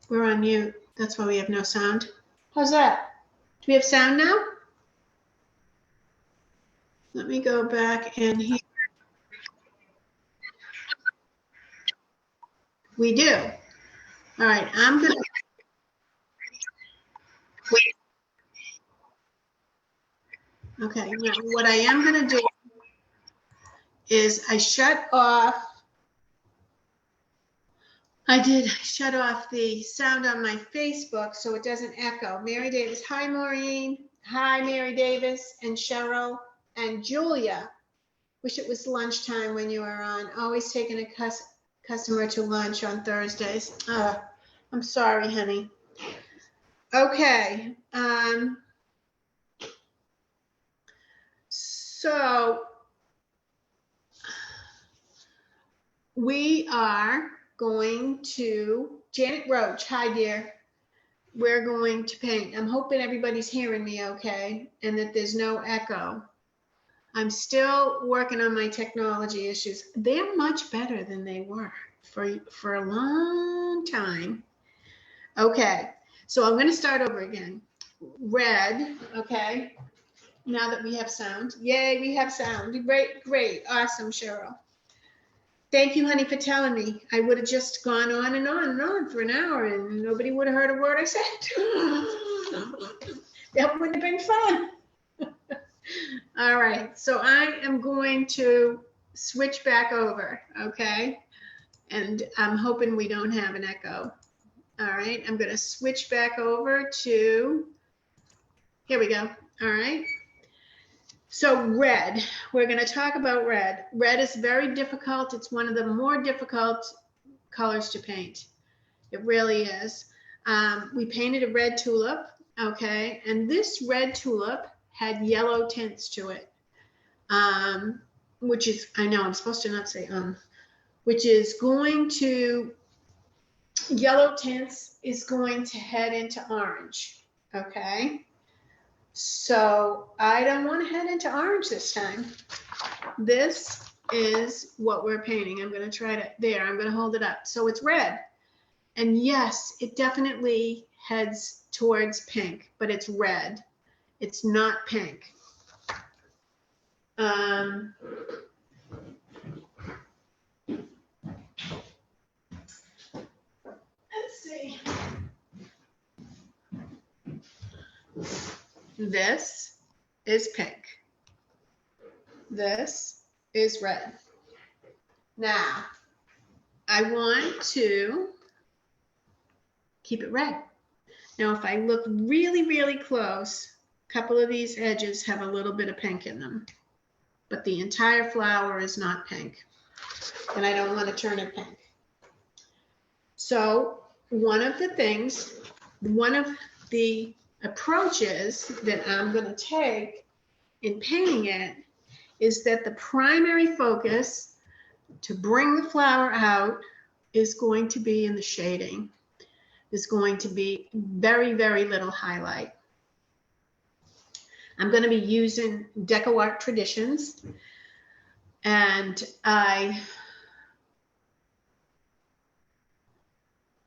We're on mute. That's why we have no sound. How's that? Do we have sound now? Let me go back and here. We do. All right, I'm going to. Okay, now what I am going to do is I shut off the sound on my Facebook so it doesn't echo. Mary Davis, hi Maureen. Hi Mary Davis and Cheryl and Julia. Wish it was lunchtime when you were on. Always taking a customer to lunch on Thursdays. I'm sorry, honey. Okay. So we are going to, Janet Roach, hi dear. We're going to paint. I'm hoping everybody's hearing me okay and that there's no echo. I'm still working on my technology issues. They're much better than they were for a long time. Okay, so I'm going to start over again. Red, okay. Now that we have sound. Yay, we have sound. Great, great. Awesome, Cheryl. Thank you, honey, for telling me. I would have just gone on and on and on for an hour and nobody would have heard a word I said. That wouldn't have been fun. All right, so I am going to switch back over, okay? And I'm hoping we don't have an echo. All right, I'm going to switch back over to, here we go. All right. So red, we're going to talk about red. Red is very difficult. It's one of the more difficult colors to paint. It really is. We painted a red tulip, okay? And this red tulip had yellow tints to it, which is, I know I'm supposed to not say which is going to, yellow tints is going to head into orange, okay? So I don't want to head into orange this time. This is what we're painting. I'm going to try to, there, I'm going to hold it up. So it's red. And yes, it definitely heads towards pink, but it's red. It's not pink. Let's see. This is pink. This is red. Now, I want to keep it red. Now, if I look really, really close, a couple of these edges have a little bit of pink in them, but the entire flower is not pink, and I don't want to turn it pink. So one of the approaches that I'm going to take in painting it is that the primary focus to bring the flower out is going to be in the shading. There's going to be very, very little highlight. I'm going to be using DecoArt Traditions, and I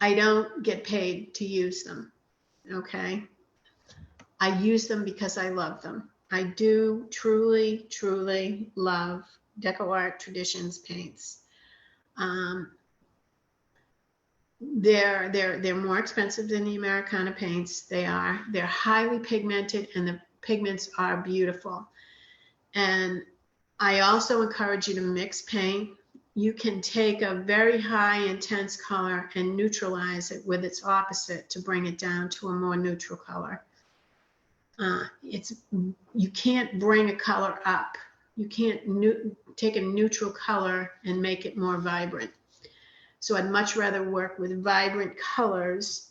don't get paid to use them, okay? I use them because I love them. I do truly, truly love DecoArt Traditions paints. They're more expensive than the Americana paints. They're highly pigmented and the pigments are beautiful. And I also encourage you to mix paint. You can take a very high intense color and neutralize it with its opposite to bring it down to a more neutral color. You can't bring a color up. You can't take a neutral color and make it more vibrant. So I'd much rather work with vibrant colors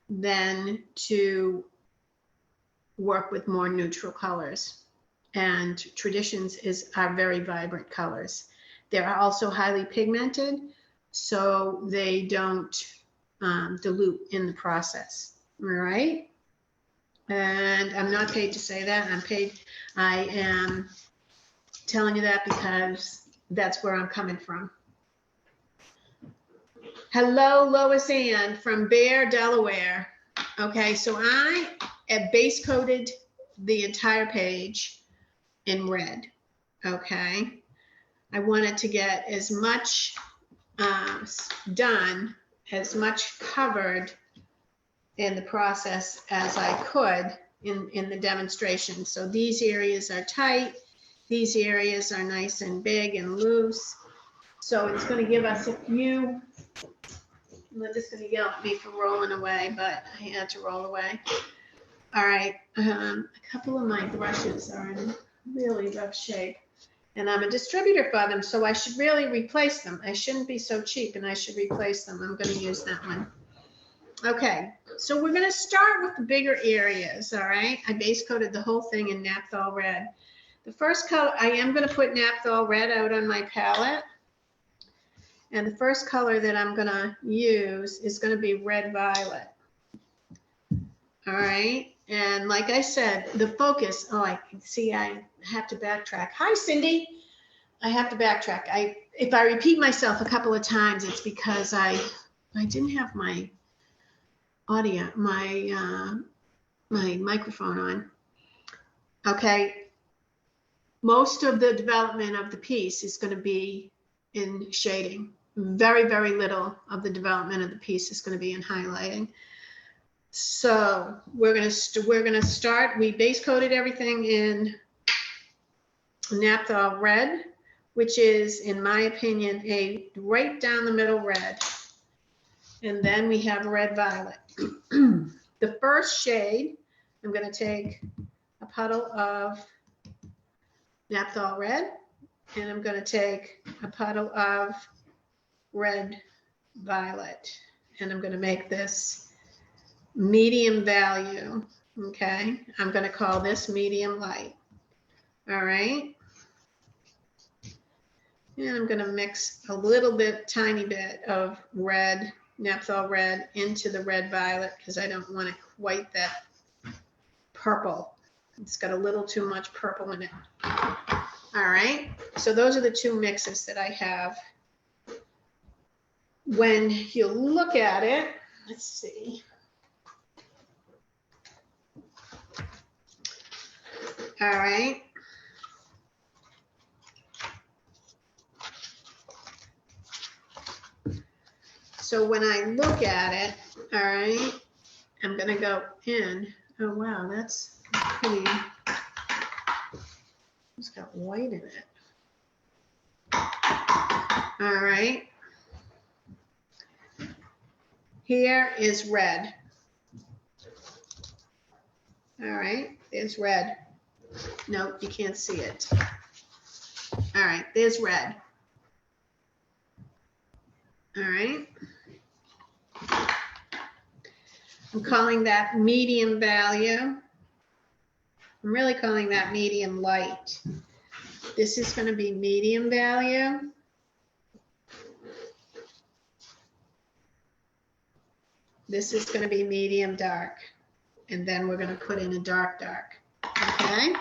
than to work with more neutral colors. And Traditions are very vibrant colors. They're also highly pigmented, so they don't dilute in the process, all right? And I'm not paid to say that. I am telling you that because that's where I'm coming from. Hello, Lois Ann from Bear, Delaware. Okay, so I have base coated the entire page in red. Okay, I wanted to get as much done, as much covered in the process as I could in the demonstration. So these areas are tight. These areas are nice and big and loose. So it's going to give us a few. Linda's going to yell at me for rolling away, but I had to roll away. All right, a couple of my brushes are in really rough shape, and I'm a distributor for them, so I should really replace them. I shouldn't be so cheap, and I should replace them. I'm going to use that one. Okay, so we're going to start with the bigger areas, all right? I base coated the whole thing in Naphthol Red. The first color, I am going to put Naphthol Red out on my palette. And the first color that I'm going to use is going to be Red Violet. All right. And like I said, the focus, oh, I can see I have to backtrack. Hi, Cindy. I have to backtrack. If I repeat myself a couple of times, it's because I didn't have my audio, my microphone on. Okay. Most of the development of the piece is going to be in shading. Very, very little of the development of the piece is going to be in highlighting. So we're going to start. We base coated everything in Naphthol Red, which is, in my opinion, a right down the middle red. And then we have Red Violet. The first shade, I'm going to take a puddle of Naphthol Red, and I'm going to take a puddle of Red Violet, and I'm going to make this medium value. Okay, I'm going to call this medium light. All right, and I'm going to mix a little bit, tiny bit of red, Naphthol Red, into the Red Violet because I don't want it quite that purple. It's got a little too much purple in it. All right, so those are the two mixes that I have. When you look at it, let's see. All right. So when I look at it, all right, I'm going to go in. Oh, wow, that's pretty. It's got white in it. All right. Here is red. All right, there's red. Nope, you can't see it. All right, there's red. All right. I'm calling that medium value. I'm really calling that medium light. This is going to be medium value. This is going to be medium dark. And then we're going to put in a dark dark. Okay.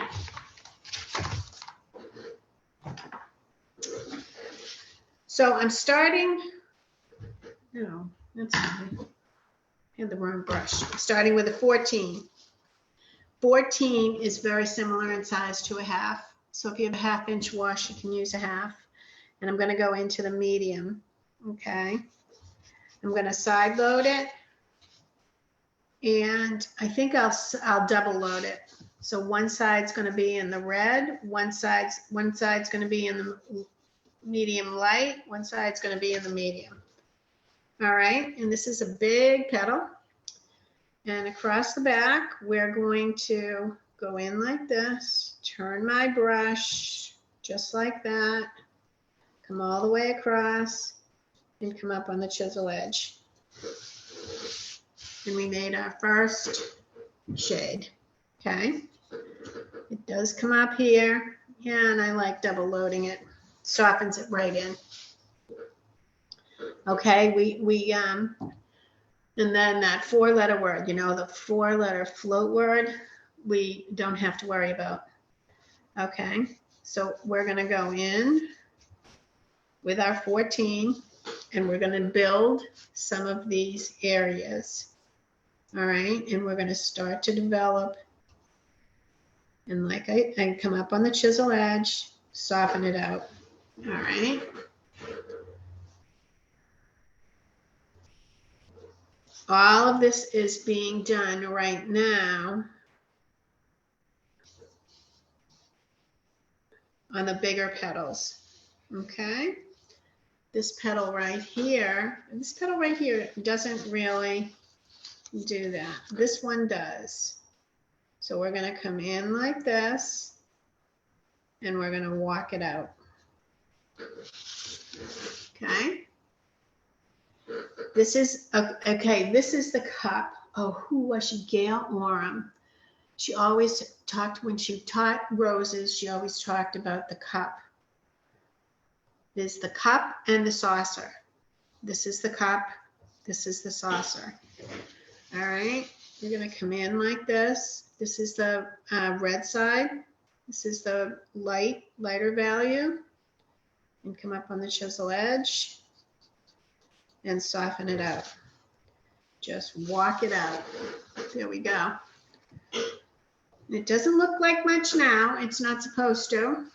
So I'm starting. No, that's fine. I had the wrong brush. I'm starting with a 14. 14 is very similar in size to a half. So if you have a 1/2 inch wash, you can use a 1/2. And I'm going to go into the medium. Okay. I'm going to side load it. And I think I'll double load it. So one side's going to be in the red, one side's going to be in the medium light, one side's going to be in the medium. All right, and this is a big petal. And across the back, we're going to go in like this, turn my brush just like that, come all the way across, and come up on the chisel edge. And we made our first shade. Okay, it does come up here, yeah, and I like double loading it. Softens it right in. Okay, and then that 4-letter word, you know, the 4-letter float word, we don't have to worry about. Okay, so we're going to go in with our 14. And we're going to build some of these areas. All right, and we're going to start to develop. And like I come up on the chisel edge, soften it out. All right. All of this is being done right now on the bigger petals. Okay. This petal right here doesn't really do that. This one does. So we're going to come in like this and we're going to walk it out. Okay. This is, okay, this is the cup. Oh, who was she? Gail Oram. She always talked, when she taught roses, she always talked about the cup. There's the cup and the saucer. This is the cup. This is the saucer. All right. You're going to come in like this. This is the red side. This is the lighter value. And come up on the chisel edge and soften it out. Just walk it out. There we go. It doesn't look like much now. It's not supposed to.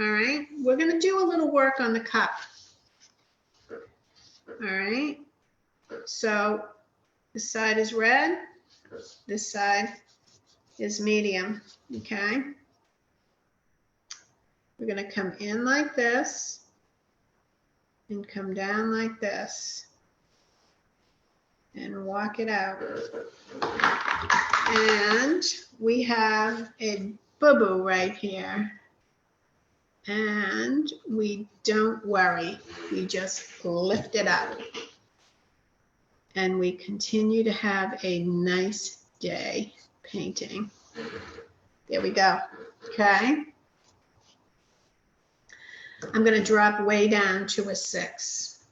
All right. We're going to do a little work on the cup. All right. So this side is red. This side is medium. Okay. We're going to come in like this and come down like this and walk it out. And we have a boo-boo right here. And we don't worry. We just lift it up. And we continue to have a nice day painting. There we go. Okay. I'm going to drop way down to a 6.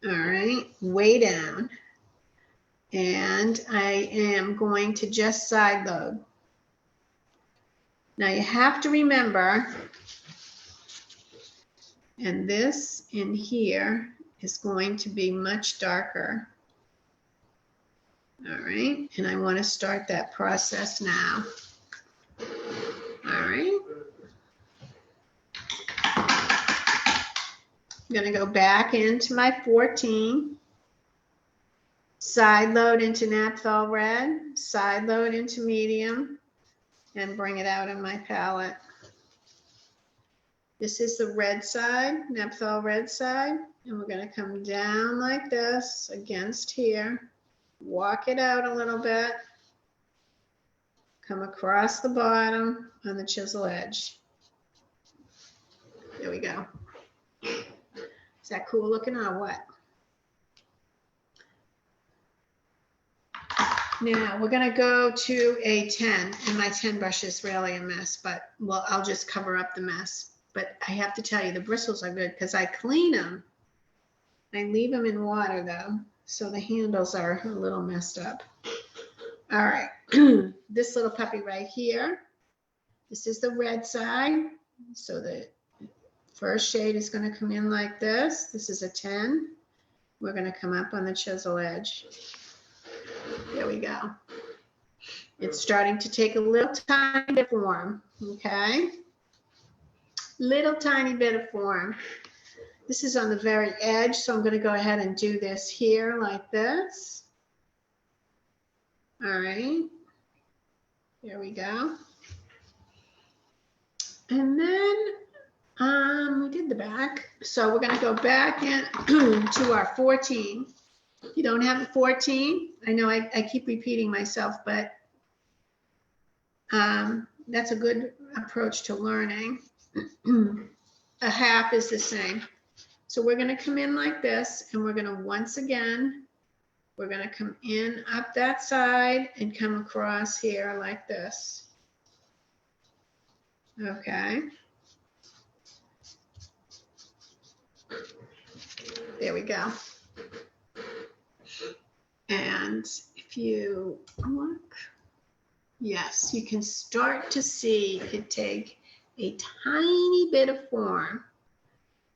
All right, way down. And I am going to just side load. Now you have to remember, and this in here is going to be much darker. All right, and I want to start that process now. All right. I'm going to go back into my 14, side load into Naphthol red, side load into medium, and bring it out in my palette. This is the red side, Naphthol red side, and we're going to come down like this against here, walk it out a little bit, come across the bottom on the chisel edge. There we go. Is that cool looking or what? Now we're going to go to a 10, and my 10 brush is really a mess, but well, I'll just cover up the mess. But I have to tell you, the bristles are good because I clean them. I leave them in water though, so the handles are a little messed up. All right, this little puppy right here. This is the red side, so the first shade is going to come in like this. This is a 10. We're going to come up on the chisel edge. There we go. It's starting to take a little tiny bit of form, okay? Little tiny bit of form. This is on the very edge, so I'm going to go ahead and do this here like this. All right. There we go. And then we did the back. So we're going to go back in to our 14. If you don't have a 14, I know I keep repeating myself, but that's a good approach to learning. A half is the same. So we're going to come in like this, and we're going to once again, we're going to come in up that side and come across here like this. Okay. There we go. And if you look, yes, you can start to see it take a tiny bit of form,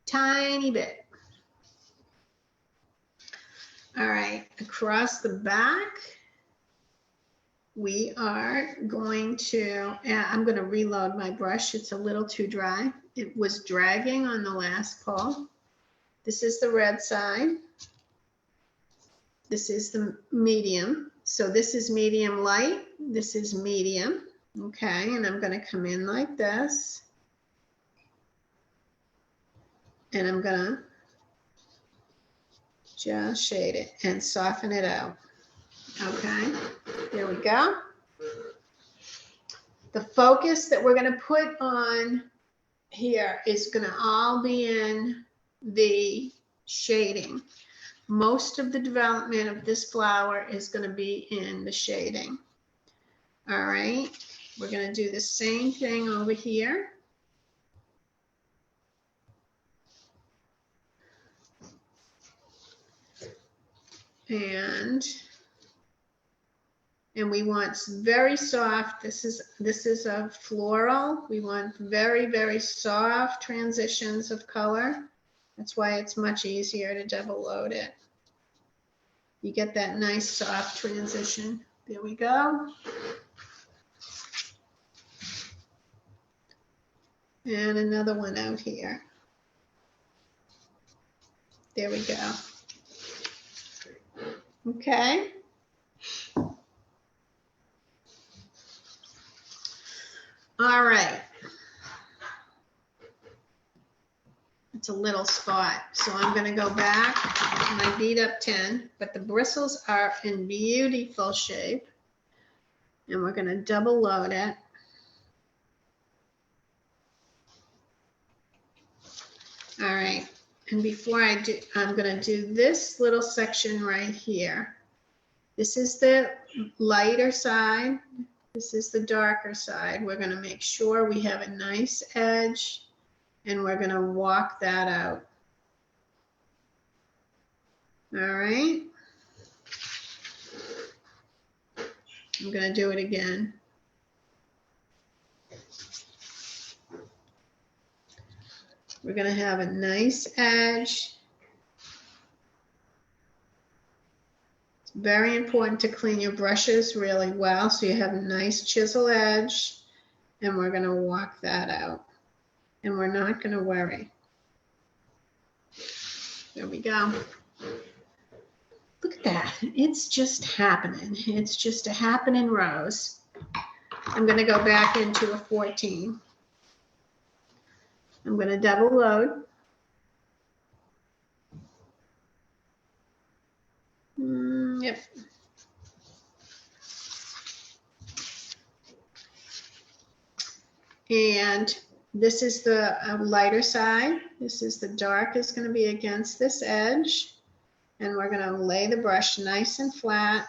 tiny bit. All right, across the back, we are going to, I'm going to reload my brush. It's a little too dry. It was dragging on the last pull. This is the red side. This is the medium. So this is medium light. This is medium. Okay, and I'm going to come in like this. And I'm going to just shade it and soften it out. Okay, there we go. The focus that we're going to put on here is going to all be in the shading. Most of the development of this flower is going to be in the shading. All right, we're going to do the same thing over here. And we want very soft. This is a floral. We want very, very soft transitions of color. That's why it's much easier to double load it. You get that nice soft transition. There we go. And another one out here. There we go. Okay. All right. It's a little spot, so I'm going to go back to my beat up 10, but the bristles are in beautiful shape, and we're going to double load it. All right, and before I do, I'm going to do this little section right here. This is the lighter side. This is the darker side. We're going to make sure we have a nice edge, and we're going to walk that out. All right. I'm going to do it again. We're going to have a nice edge. It's very important to clean your brushes really well so you have a nice chisel edge, and we're going to walk that out. And we're not going to worry. There we go. Look at that. It's just happening. It's just a happening rose. I'm going to go back into a 14. I'm going to double load. Yep. And this is the lighter side. This is the dark is going to be against this edge. And we're going to lay the brush nice and flat.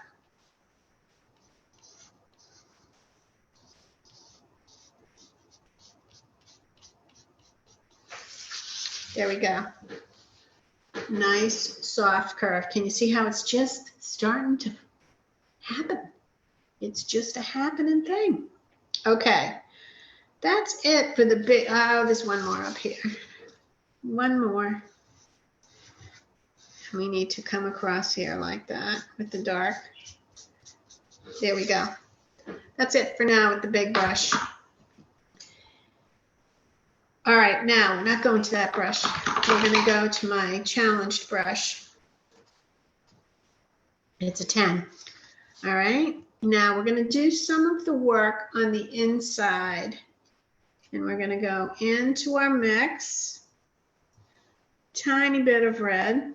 There we go. Nice soft curve. Can you see how it's just starting to happen? It's just a happening thing. Okay. That's it for the big, oh, there's one more up here. One more. We need to come across here like that with the dark. There we go. That's it for now with the big brush. All right, now we're not going to that brush. We're going to go to my challenged brush. It's a 10. All right, now we're going to do some of the work on the inside. And we're going to go into our mix. Tiny bit of red.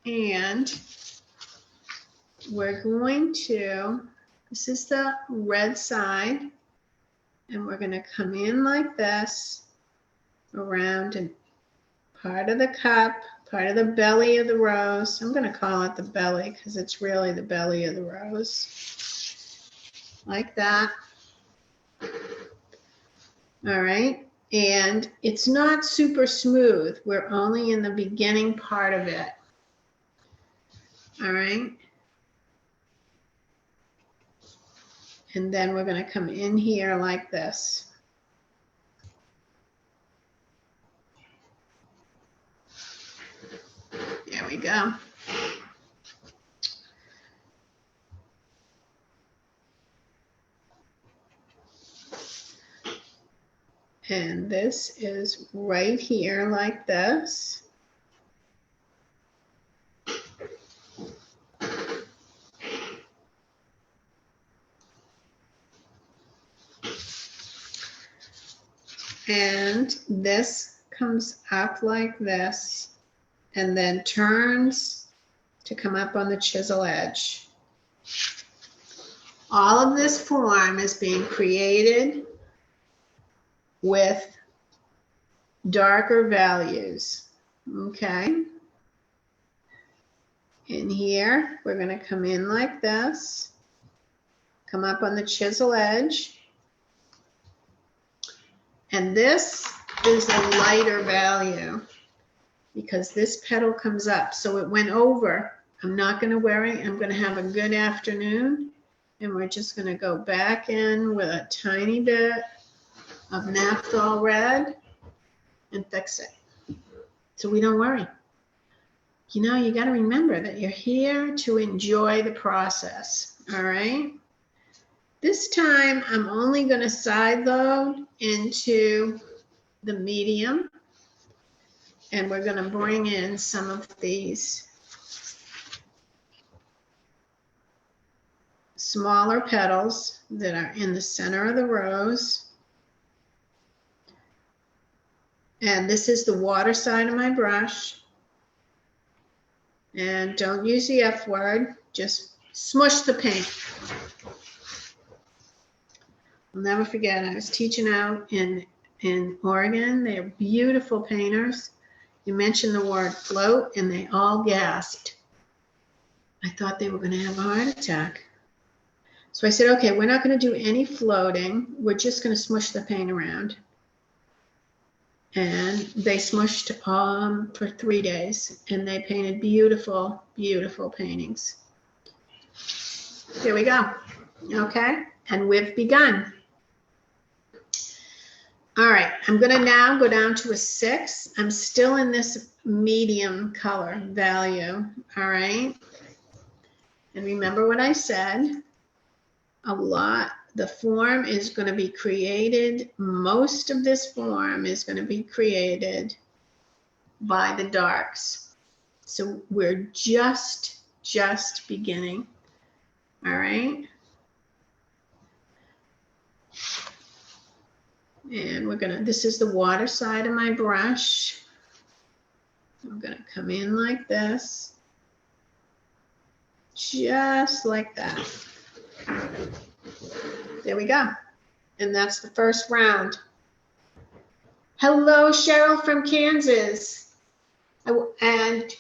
And we're going to, this is the red side, and we're going to come in like this, around and part of the cup, part of the belly of the rose. I'm going to call it the belly because it's really the belly of the rose. Like that. All right. And it's not super smooth. We're only in the beginning part of it. All right. And then we're going to come in here like this. go. And this is right here like this. And this comes up like this and then turns to come up on the chisel edge. All of this form is being created with darker values, okay? In here, we're going to come in like this, come up on the chisel edge, and this is a lighter value because this petal comes up, so it went over. I'm not going to worry. I'm going to have a good afternoon, and we're just going to go back in with a tiny bit of Naphthol red and fix it so we don't worry. You know, you got to remember that you're here to enjoy the process, all right? This time, I'm only going to side load into the medium, and we're going to bring in some of these smaller petals that are in the center of the rose. And this is the water side of my brush. And don't use the F word, just smush the paint. I'll never forget, I was teaching out in Oregon. They're beautiful painters. You mentioned the word float and they all gasped. I thought they were going to have a heart attack. So I said, okay, we're not going to do any floating. We're just going to smush the paint around. And they smushed for 3 days, and they painted beautiful, beautiful paintings. Here we go. Okay, and we've begun. All right, I'm going to now go down to a 6. I'm still in this medium color value. All right, and remember what I said. The form is going to be created, most of this form is going to be created by the darks. So we're just beginning, all right? And this is the water side of my brush. I'm going to come in like this, just like that. There we go. And that's the first round. Hello, Cheryl from Kansas. Janet,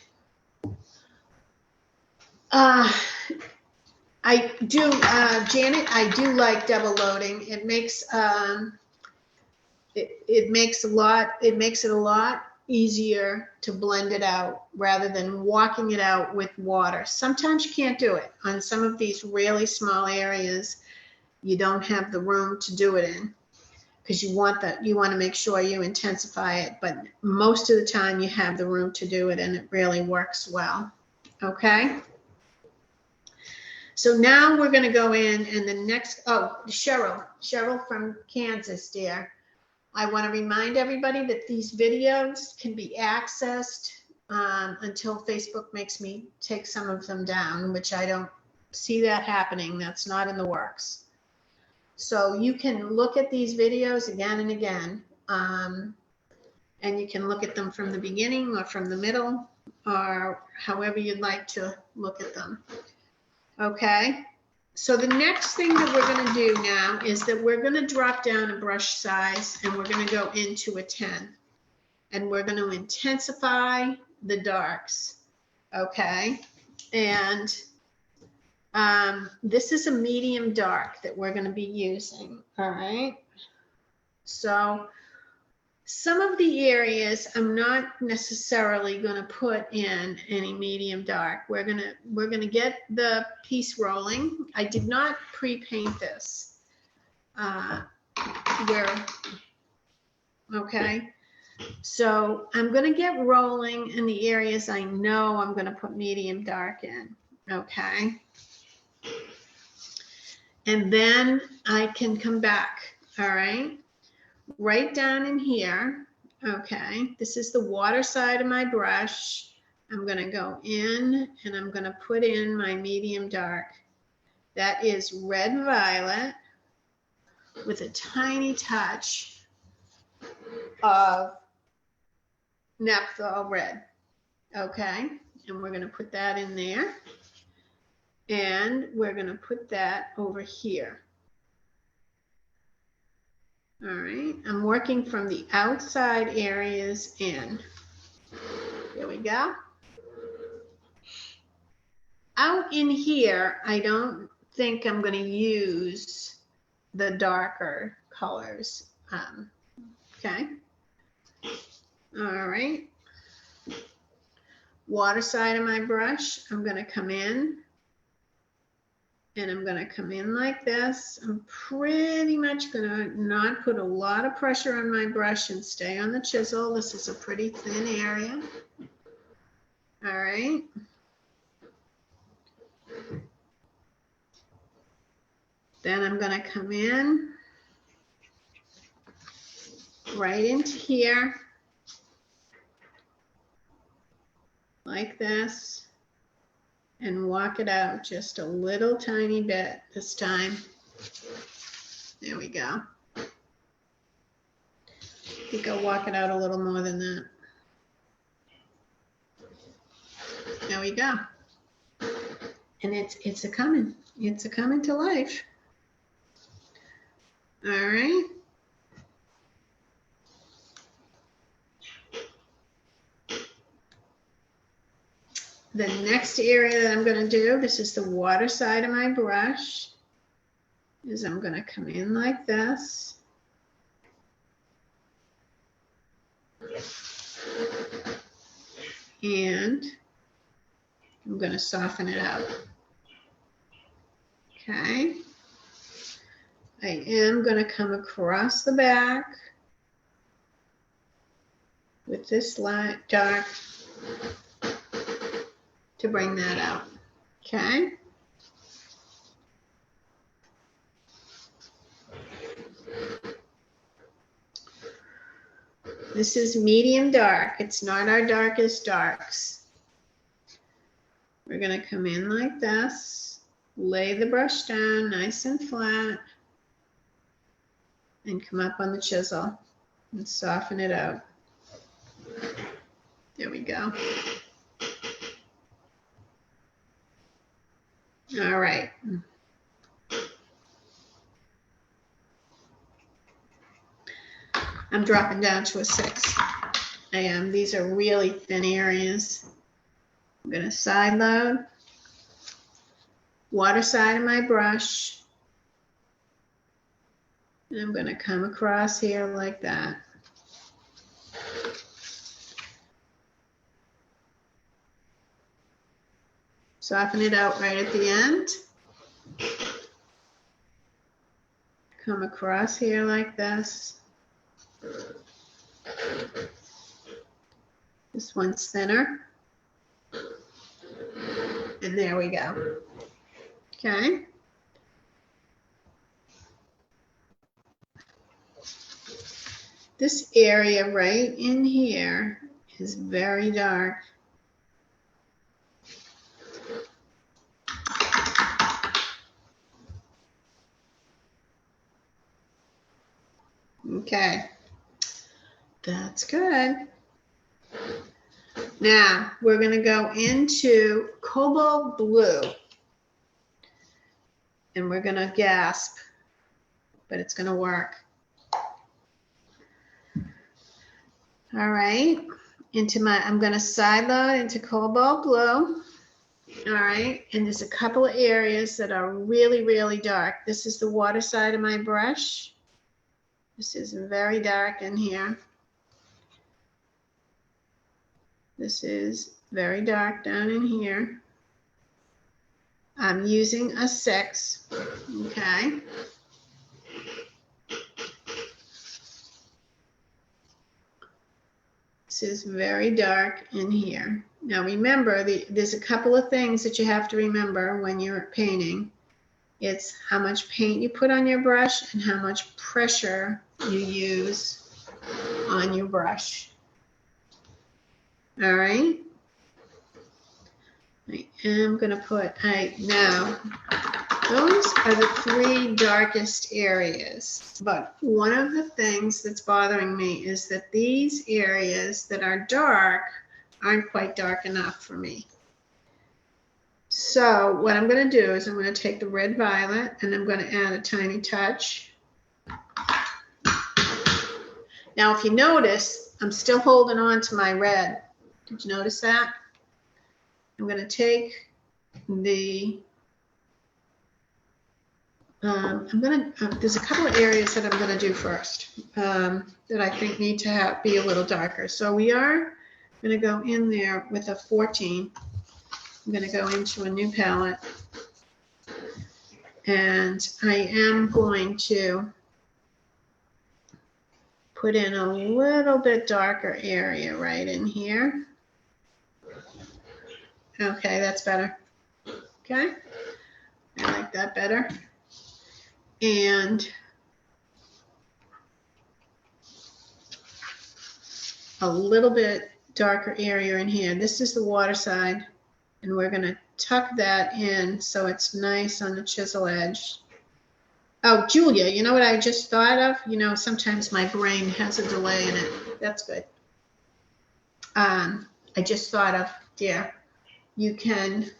I do like double loading. It makes it makes it a lot easier to blend it out rather than walking it out with water. Sometimes you can't do it on some of these really small areas. You don't have the room to do it in because you want to make sure you intensify it, but most of the time you have the room to do it and it really works well. Okay. So now we're going to go in and the next, Cheryl from Kansas, dear. I want to remind everybody that these videos can be accessed until Facebook makes me take some of them down, which I don't see that happening. That's not in the works. So you can look at these videos again and again, and you can look at them from the beginning or from the middle or however you'd like to look at them. Okay, so the next thing that we're going to do now is that we're going to drop down a brush size and we're going to go into a 10. And we're going to intensify the darks. Okay, and this is a medium dark that we're going to be using. All right, so some of the areas I'm not necessarily going to put in any medium dark. We're gonna get the piece rolling. I did not pre-paint this. Okay, So I'm going to get rolling in the areas I know I'm going to put medium dark in. Okay. And then I can come back. All right. Right down in here. Okay. This is the water side of my brush. I'm going to go in and I'm going to put in my medium dark. That is red violet with a tiny touch of Naphthol red. Okay. And we're going to put that in there. And we're going to put that over here. All right. I'm working from the outside areas in. There we go. Out in here, I don't think I'm going to use the darker colors. Okay. All right. Water side of my brush, I'm going to come in. And I'm going to come in like this. I'm pretty much going to not put a lot of pressure on my brush and stay on the chisel. This is a pretty thin area. All right. Then I'm going to come in right into here like this and walk it out just a little tiny bit this time. There we go. I think I'll walk it out a little more than that. There we go. And it's a coming to life. All right. The next area that I'm going to do, this is the water side of my brush, is I'm going to come in like this. And I'm going to soften it out. Okay. I am going to come across the back with this light dark to bring that out. Okay. This is medium dark. It's not our darkest darks. We're going to come in like this, lay the brush down nice and flat, and come up on the chisel and soften it out. There we go. All right. I'm dropping down to a 6. I am. These are really thin areas. I'm going to side load. Water side of my brush. And I'm going to come across here like that. Soften it out right at the end. Come across here like this. This one's thinner. And there we go. Okay. This area right in here is very dark. Okay, that's good. Now we're going to go into cobalt blue and we're going to gasp, but it's going to work. All right, I'm going to side load into cobalt blue. All right, and there's a couple of areas that are really, really dark. This is the water side of my brush. This is very dark in here. This is very dark down in here. I'm using a 6, okay? is very dark in here. Now remember, there's a couple of things that you have to remember when you're painting. It's how much paint you put on your brush and how much pressure you use on your brush. All right. I am going to put, now, those are the 3 darkest areas. But one of the things that's bothering me is that these areas that are dark aren't quite dark enough for me. So what I'm going to do is I'm going to take the red violet and I'm going to add a tiny touch. Now, if you notice, I'm still holding on to my red. Did you notice that? I'm going to take the, there's a couple of areas that I'm going to do first that I think need to be a little darker. So we are going to go in there with a 14. I'm going to go into a new palette. And I am going to put in a little bit darker area right in here. Okay, that's better. Okay, I like that better. And a little bit darker area in here. This is the water side, and we're going to tuck that in so it's nice on the chisel edge. Oh, Julia, you know what I just thought of? You know, sometimes my brain has a delay in it. That's good. I just thought of, dear, you can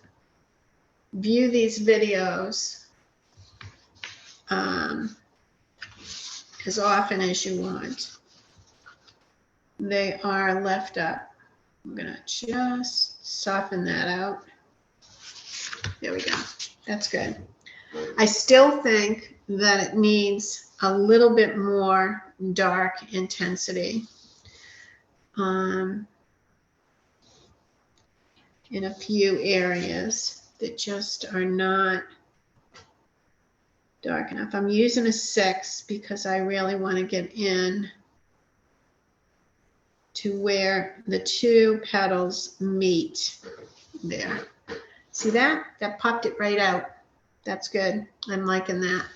view these videos as often as you want. They are left up. I'm going to just soften that out. There we go. That's good. I still think that it needs a little bit more dark intensity in a few areas that just are not dark enough. I'm using a 6 because I really want to get in to where the 2 petals meet there. See that? That popped it right out. That's good. I'm liking that.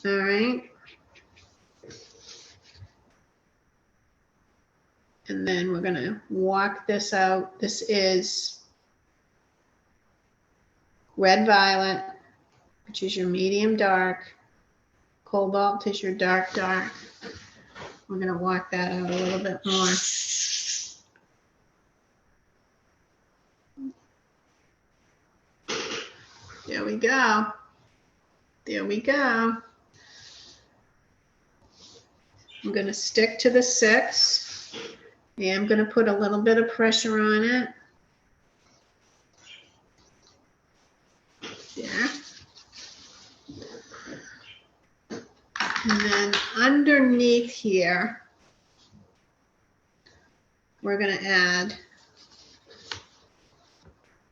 All right. And then we're going to walk this out. This is red violet, which is your medium dark. Cobalt is your dark dark. We're going to walk that out a little bit more. There we go. There we go. I'm going to stick to the 6. Yeah, I'm going to put a little bit of pressure on it. There. And then underneath here, we're going to add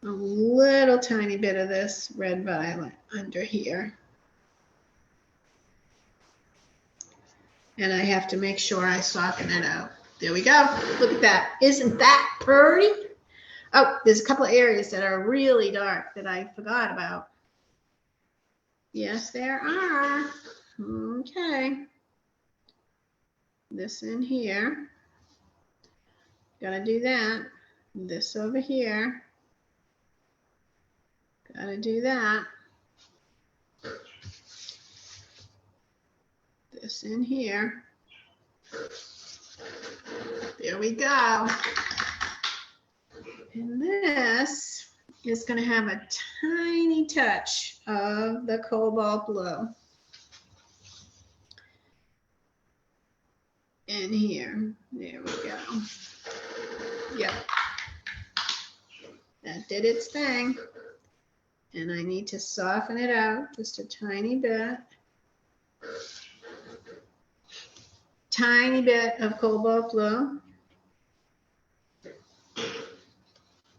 a little tiny bit of this red violet under here. And I have to make sure I soften it out. There we go. Look at that. Isn't that pretty? Oh, there's a couple of areas that are really dark that I forgot about. Yes, there are. Okay. This in here. Gotta do that. This over here. Gotta do that. This in here. There we go. And this is going to have a tiny touch of the cobalt blue in here. There we go. Yep. That did its thing. And I need to soften it out just a tiny bit. Tiny bit of cobalt blue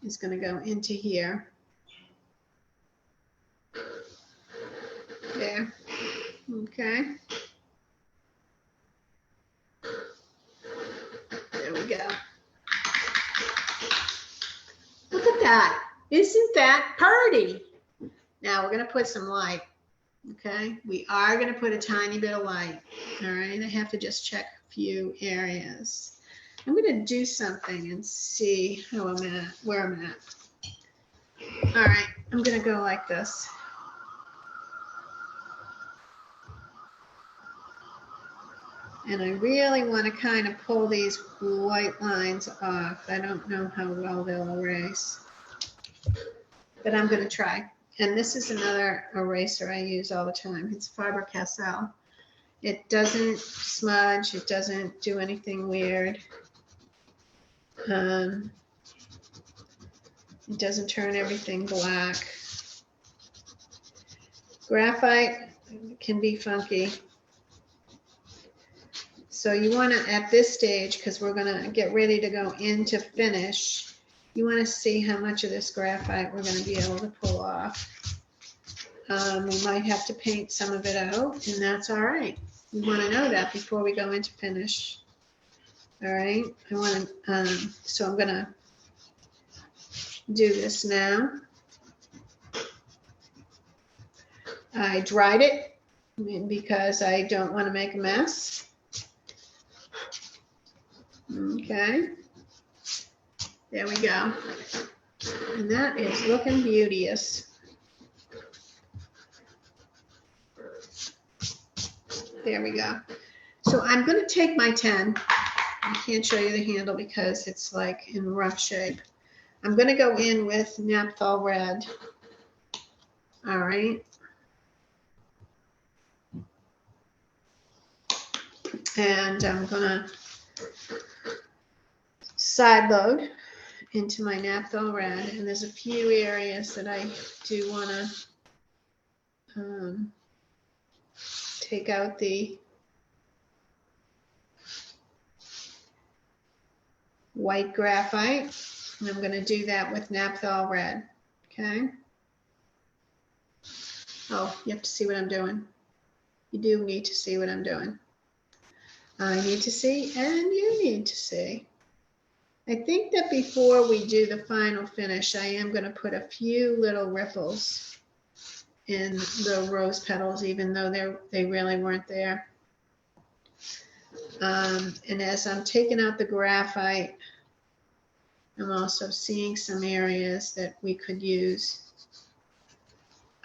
is going to go into here. There. Okay. that? Isn't that pretty? Now we're going to put some light. Okay, we are going to put a tiny bit of light. All right, I have to just check a few areas. I'm going to do something and see how I'm at, where I'm at. All right, I'm going to go like this. And I really want to kind of pull these white lines off. I don't know how well they'll erase, but I'm going to try. And this is another eraser I use all the time. It's Faber-Castell. It doesn't smudge. It doesn't do anything weird. It doesn't turn everything black. Graphite can be funky. So you want to, at this stage, because we're going to get ready to go into finish, you want to see how much of this graphite we're going to be able to pull off. We might have to paint some of it out, and that's all right. We want to know that before we go into finish. All right, I want to, so I'm going to do this now. I dried it because I don't want to make a mess. Okay, there we go. And that is looking beauteous. There we go. So I'm going to take my 10. I can't show you the handle because it's like in rough shape. I'm going to go in with Naphthol red. All right. And I'm going to side load into my Naphthol red. And there's a few areas that I do want to take out the white graphite. And I'm going to do that with Naphthol red. Okay. Oh, you have to see what I'm doing. You do need to see what I'm doing. I need to see, and you need to see. I think that before we do the final finish, I am going to put a few little ripples in the rose petals, even though they really weren't there. And as I'm taking out the graphite, I'm also seeing some areas that we could use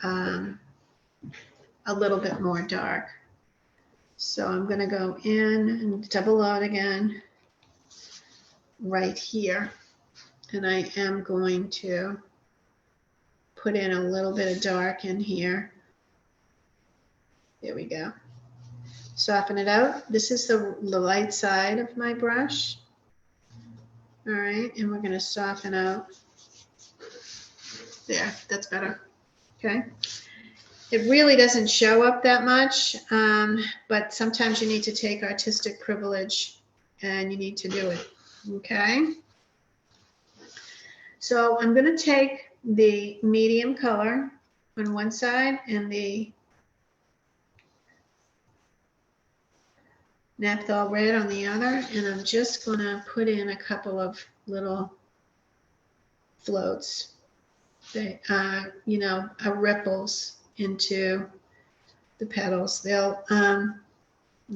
a little bit more dark. So I'm going to go in and double load again right here. And I am going to put in a little bit of dark in here. There we go. Soften it out. This is the light side of my brush. All right, and we're going to soften out. There, that's better. Okay. It really doesn't show up that much, but sometimes you need to take artistic privilege and you need to do it. Okay. So I'm going to take the medium color on one side and the Naphthol red on the other, and I'm just going to put in a couple of little floats, you know, ripples into the petals. They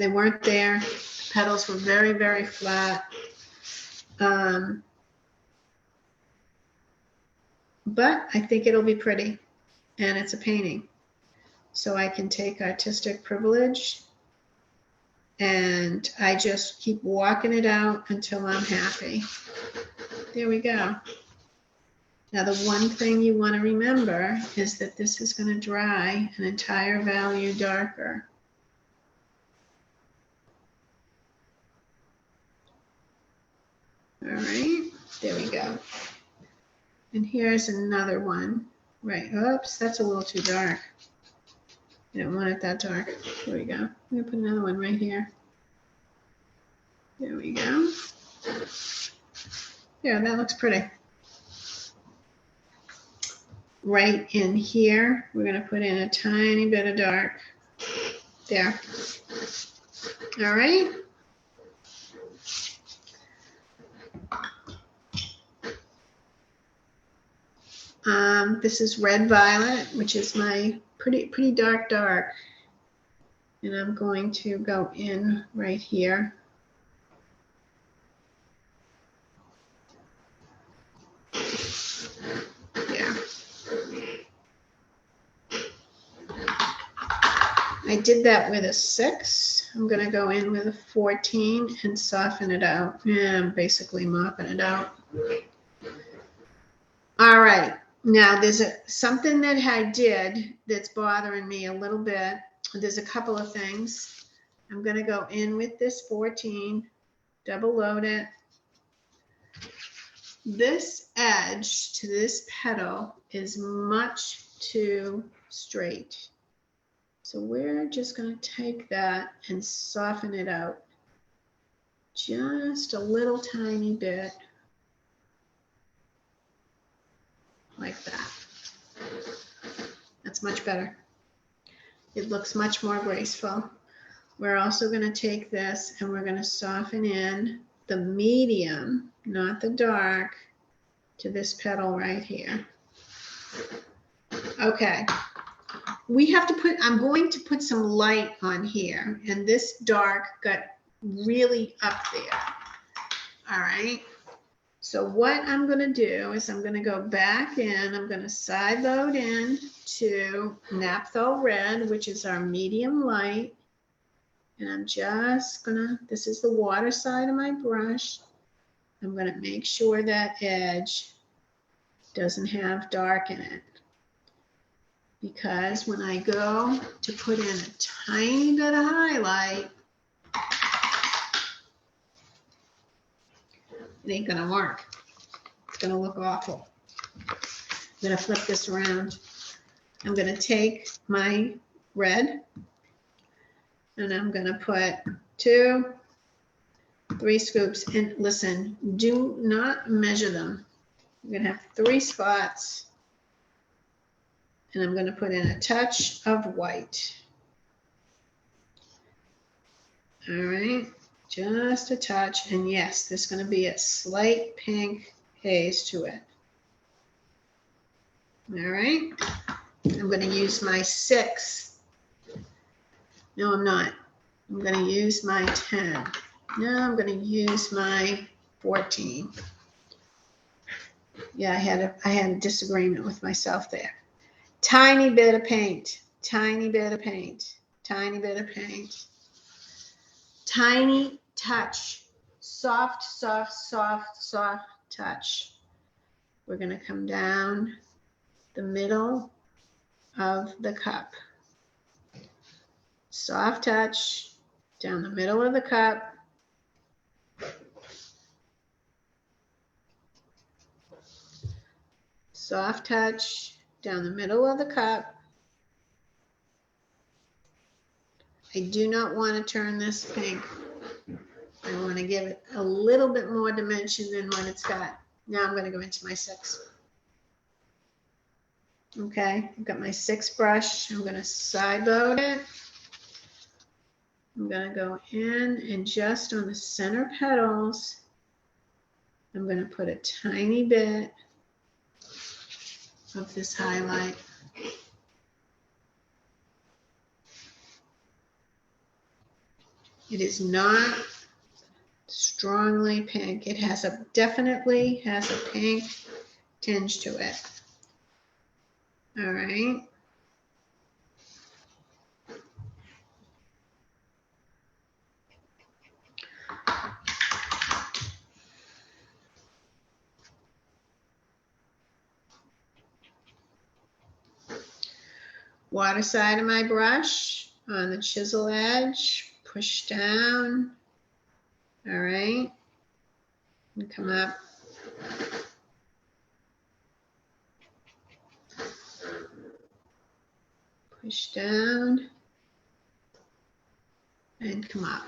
weren't there. The petals were very, very flat. But I think it'll be pretty, and it's a painting. So I can take artistic privilege and I just keep walking it out until I'm happy. There we go. Now the one thing you want to remember is that this is going to dry an entire value darker. All right, there we go. And here's another one. Right, oops, that's a little too dark. You don't want it that dark. There we go. I'm going to put another one right here. There we go. Yeah, that looks pretty. Right in here, we're going to put in a tiny bit of dark. There. All right. This is Red Violet, which is my pretty dark. And I'm going to go in right here. Yeah. I did that with a 6. I'm going to go in with a 14 and soften it out. Yeah, I'm basically mopping it out. All right. Now there's something that I did that's bothering me a little bit. There's a couple of things. I'm going to go in with this 14, double load it. This edge to this petal is much too straight. So we're just going to take that and soften it out just a little tiny bit, like that. That's much better. It looks much more graceful. We're also going to take this and we're going to soften in the medium, not the dark, to this petal right here. Okay. We have to put, I'm going to put some light on here, and this dark got really up there. All right. So what I'm going to do is I'm going to go back in, I'm going to side load in to Naphthol Red, which is our medium light. And I'm just going to, this is the water side of my brush. I'm going to make sure that edge doesn't have dark in it. Because when I go to put in a tiny bit of highlight, it ain't gonna work. It's gonna look awful. I'm gonna flip this around. I'm gonna take my red and I'm gonna put 2, 3 scoops. And listen, do not measure them. You're gonna have 3 spots. And I'm going to put in a touch of white. All right, just a touch. And yes, there's going to be a slight pink haze to it. All right, I'm going to use my 6. No, I'm not. I'm going to use my 10. No, I'm going to use my 14. Yeah, I had a disagreement with myself there. Tiny bit of paint, tiny bit of paint, tiny bit of paint. Tiny touch, soft, soft, soft, soft touch. We're going to come down the middle of the cup. Soft touch down the middle of the cup. Soft touch down the middle of the cup. I do not want to turn this pink. I want to give it a little bit more dimension than what it's got. Now I'm going to go into my 6. Okay, I've got my 6 brush. I'm going to side load it. I'm going to go in and just on the center petals, I'm going to put a tiny bit of this highlight. It is not strongly pink. It has definitely has a pink tinge to it. All right. Water side of my brush on the chisel edge, push down. All right. And come up. Push down and come up.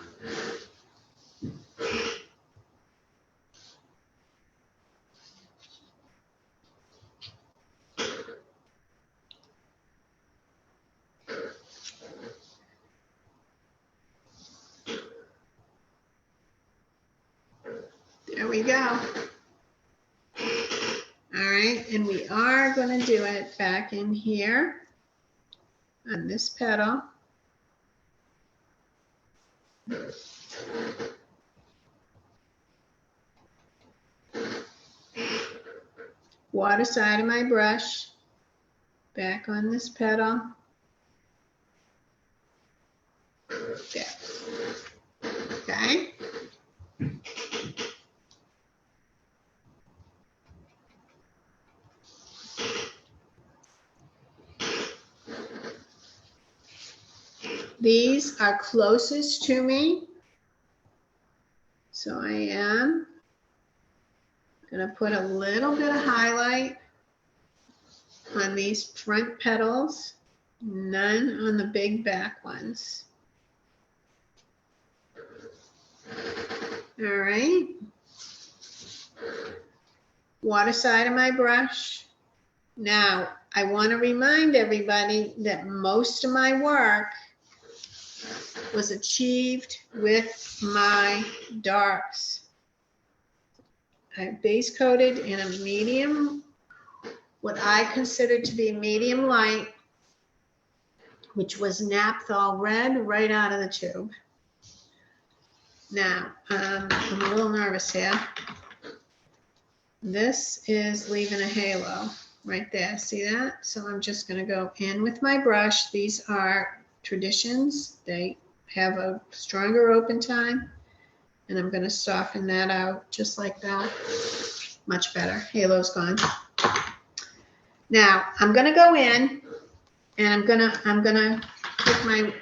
There we go. All right. and we are going to do it back in here on this petal. Water side of my brush, back on this petal. There. Okay. These are closest to me, so I am going to put a little bit of highlight on these front petals, none on the big back ones. All right. Water side of my brush. Now, I want to remind everybody that most of my work was achieved with my darks. I base coated in a medium, what I consider to be medium light, which was Naphthol red right out of the tube. Now, I'm a little nervous here. This is leaving a halo right there. See that? So I'm just going to go in with my brush. These are Traditions. They have a stronger open time. And I'm going to soften that out just like that. Much better. Halo's gone. Now, I'm going to go in and I'm going to take my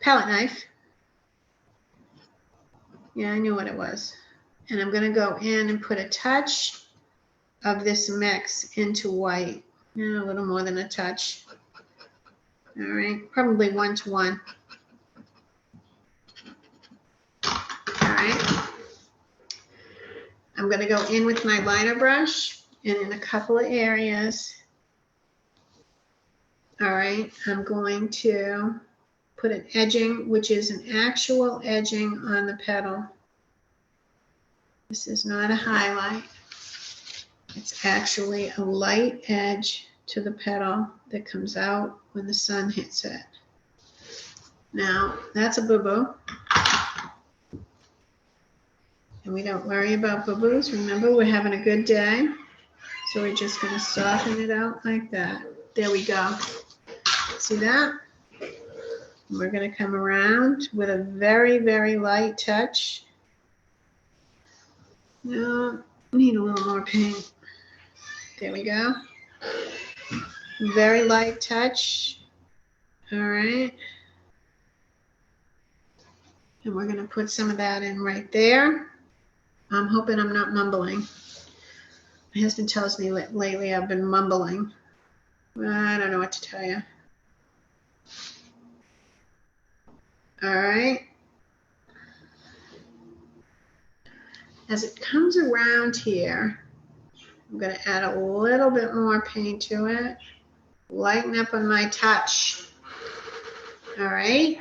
palette knife. Yeah, I knew what it was. And I'm going to go in and put a touch of this mix into white. Yeah, a little more than a touch. All right, probably 1 to 1. All right. I'm going to go in with my liner brush and in a couple of areas. All right, I'm going to put an edging, which is an actual edging on the petal. This is not a highlight. It's actually a light edge to the petal that comes out when the sun hits it. Now, that's a boo-boo. And we don't worry about boo-boos. Remember, we're having a good day. So we're just going to soften it out like that. There we go. See that? And we're going to come around with a very, very light touch. No, need a little more paint. There we go. Very light touch. All right. And we're going to put some of that in right there. I'm hoping I'm not mumbling. My husband tells me lately I've been mumbling. I don't know what to tell you. All right. As it comes around here, I'm going to add a little bit more paint to it. Lighten up on my touch. All right.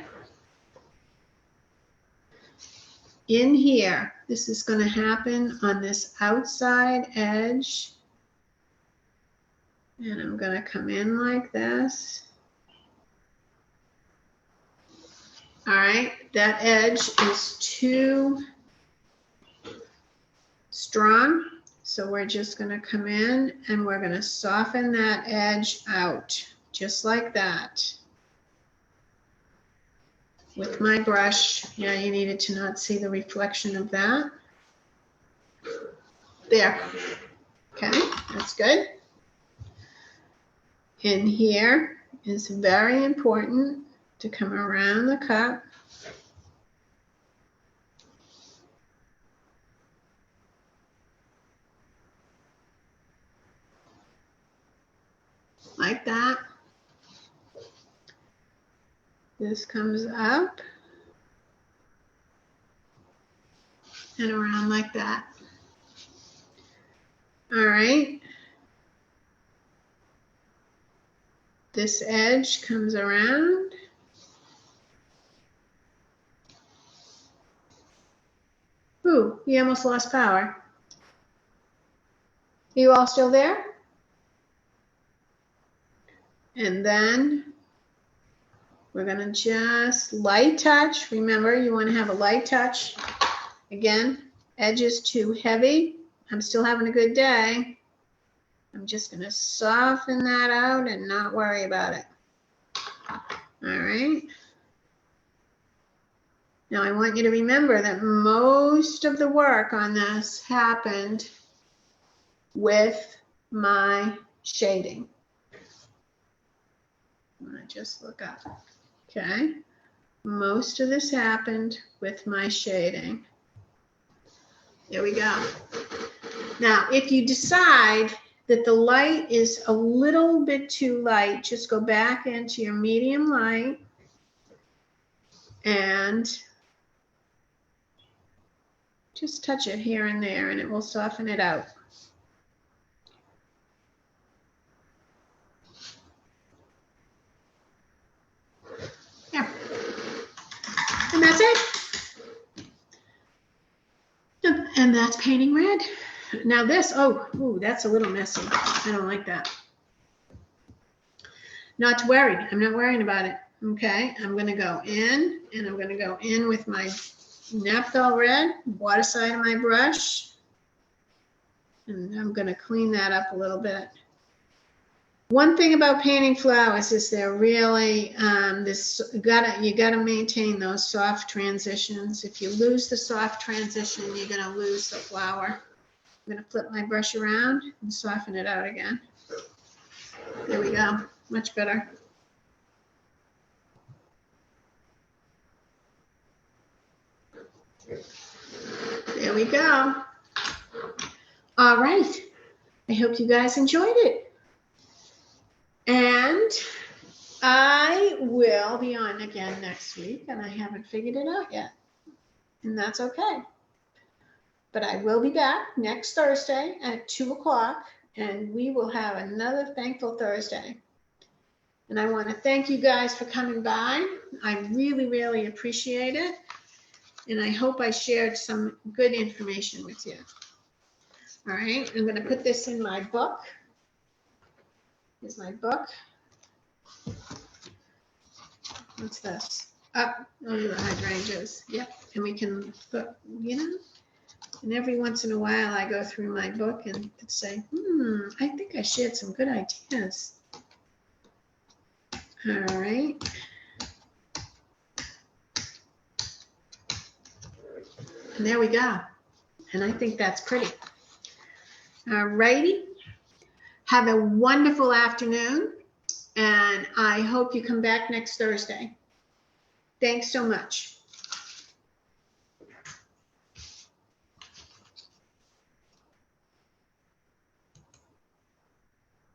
In here, this is going to happen on this outside edge. And I'm going to come in like this. All right, that edge is too strong. So we're just going to come in and we're going to soften that edge out just like that. With my brush, yeah, you needed to not see the reflection of that. There. Okay, that's good. In here is very important to come around the cup. Like that. This comes up and around like that. All right. This edge comes around. Ooh, he almost lost power. You all still there? And then we're gonna just light touch. Remember, you wanna have a light touch. Again, edges too heavy. I'm still having a good day. I'm just gonna soften that out and not worry about it. All right. Now I want you to remember that most of the work on this happened with my shading. I'm gonna just look up. Okay. Most of this happened with my shading. There we go. Now, if you decide that the light is a little bit too light, just go back into your medium light and just touch it here and there, and it will soften it out. Yeah. And that's it. And that's painting red. Now this, oh, that's a little messy. I don't like that. Not to worry. I'm not worrying about it. Okay, I'm going to go in, and I'm going to go in with my Naphthol red, water side of my brush, and I'm going to clean that up a little bit. One thing about painting flowers is they're really you gotta maintain those soft transitions. If you lose the soft transition, you're gonna lose the flower. I'm gonna flip my brush around and soften it out again. There we go, much better. There we go. All right, I hope you guys enjoyed it. And I will be on again next week, and I haven't figured it out yet, and that's okay. But I will be back next Thursday at 2 o'clock, and we will have another Thankful Thursday. And I want to thank you guys for coming by. I really, really appreciate it, and I hope I shared some good information with you. All right, I'm going to put this in my book. Here's my book. What's this? Oh, the hydrangeas. Yep. And we can put, and every once in a while I go through my book and say, I think I shared some good ideas. All right. And there we go. And I think that's pretty. All righty. Have a wonderful afternoon. And I hope you come back next Thursday. Thanks so much.